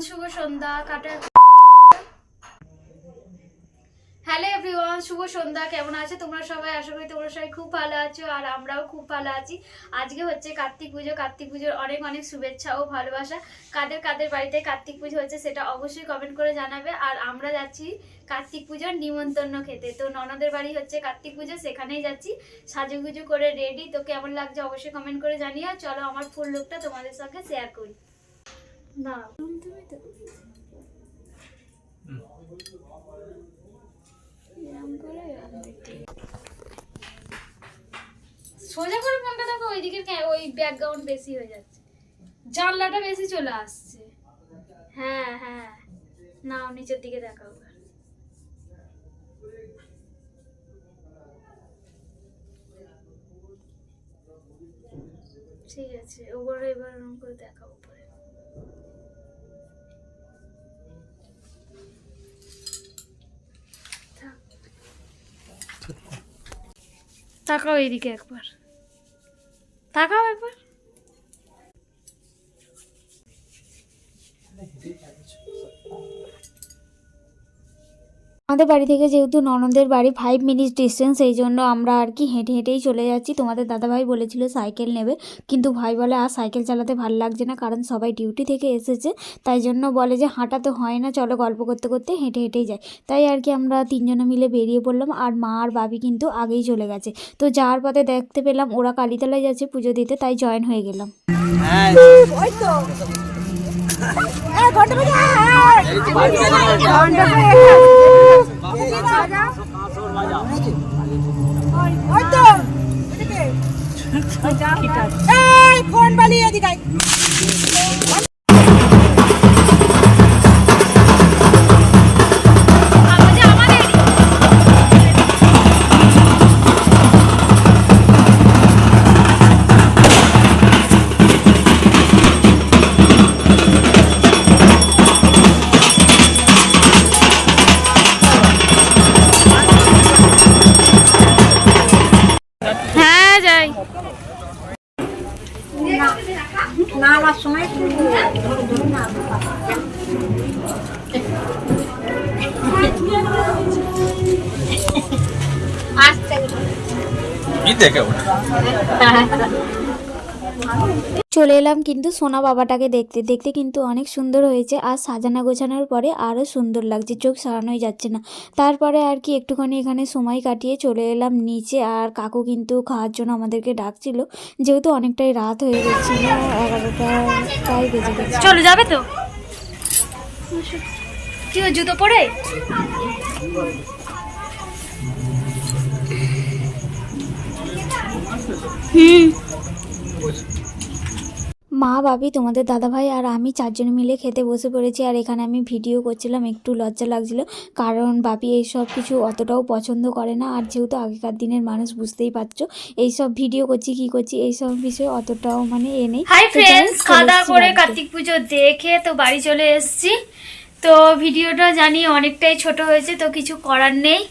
শুভ সন্ধ্যা কাটা। Hello everyone, শুভ সন্ধ্যা। কেমন আছো তোমরা সবাই? আশা করি তোমরা সবাই খুব ভালো আছো আর আমরাও খুব ভালো আছি। আজকে হচ্ছে কার্তিক পুজো। কার্তিক পুজোর অনেক অনেক শুভেচ্ছা ও ভালোবাসা। কাদের কাদের বাড়িতে কার্তিক পুজো হচ্ছে সেটা অবশ্যই কমেন্ট করে জানাবে। আর আমরা যাচ্ছি কার্তিক পুজোর নিমন্ত্রণ খেতে। তো ননদের বাড়ি হচ্ছে কার্তিক পুজো, সেখানেই যাচ্ছি সাজুগুজু করে রেডি। তো কেমন লাগছে অবশ্যই কমেন্ট করে জানিও। চলো আমার ফুল লুকটা তোমাদের সঙ্গে শেয়ার করি। না তুমি তো সোজা করে ফোনটা দেখো, ওইদিকে ওই ব্যাকগ্রাউন্ড বেশি হয়ে যাচ্ছে, জানলাটা বেশি চলে আসছে। হ্যাঁ হ্যাঁ, নাও নিচের দিকে দেখাও। ঠিক আছে, ওপরে এবার এরকম করে দেখাও। উপরে তাকাও, এইদিকে একবার তাকাও একবার। আমাদের বাড়ি থেকে যেহেতু ননদের বাড়ি 5 মিনিট ডিস্টেন্স, এই জন্য আমরা আর কি হেঁটে হেঁটেই চলে যাচ্ছি। তোমাদের দাদাভাই বলেছিল সাইকেল নেবে, কিন্তু ভাই বলে আর সাইকেল চালাতে ভালো লাগছে না, কারণ সবাই ডিউটি থেকে এসেছে। তাই জন্য বলে যে হাঁটা তো হয় না, চলো গল্প করতে করতে হেঁটে হেঁটেই যাই। তাই আর কি আমরা তিনজনে মিলে বেরিয়ে পড়লাম। আর মা আর বাবি কিন্তু আগেই চলে গেছে। তো যাওয়ার পথে দেখতে পেলাম ওরা কালীতলায় যাচ্ছে পুজো দিতে, তাই জয়েন হয়ে গেলাম। ফোন বালিয়ে দিকাই চলে এলাম কিন্তু সোনা বাবাটাকে দেখতে। দেখতে কিন্তু অনেক সুন্দর হয়েছে, আর সাজানো গোছানোর পরে আরও সুন্দর লাগছে, চোখ সারানোই যাচ্ছে না। তারপরে আর কি একটুখানি এখানে সময় কাটিয়ে চলে এলাম নিচে। আর কাকু কিন্তু খাওয়ার জন্য আমাদেরকে ডাকছিল, যেহেতু অনেকটাই রাত হয়ে গেছিল, 11টায় বেজে গেছে। চলে যাবে তো? কি জুতো পরে? মা, বাবি, তোমাদের দাদাভাই আর আমি চারজন মিলে খেতে বসে পড়েছি। আর এখানে আমি ভিডিও করছিলাম, একটু লজ্জা লাগছিল, কারণ বাবি এইসব কিছু অতটাও পছন্দ করে না। আর যেহেতু আগেকার দিনের মানুষ, বুঝতেই পারছো, এইসব ভিডিও করছি কি করছি এইসব বিষয়ে অতটাও মানে নেই। হাই ফ্রেন্ডস, খাওয়া করে কার্তিক পুজো দেখে তো বাড়ি চলে এসেছি। তো ভিডিওটা জানি অনেকটাই ছোট হয়েছে, তো কিছু করার নেই,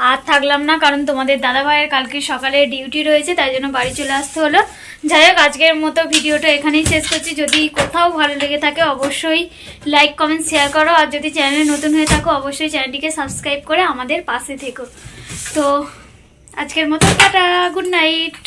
আর থাকলাম না, কারণ তোমাদের দাদা ভাইয়ের কালকে সকালে ডিউটি রয়েছে, তাই জন্য বাড়ি চলে আসতে হলো। যাই হোক, আজকের মতো ভিডিওটা এখানেই শেষ করছি। যদি কোথাও ভালো লেগে থাকে অবশ্যই লাইক কমেন্ট শেয়ার করো, আর যদি চ্যানেলে নতুন হয়ে থাকো অবশ্যই চ্যানেলটিকে সাবস্ক্রাইব করে আমাদের পাশে থেকো। তো আজকের মতো টাটা, গুড নাইট।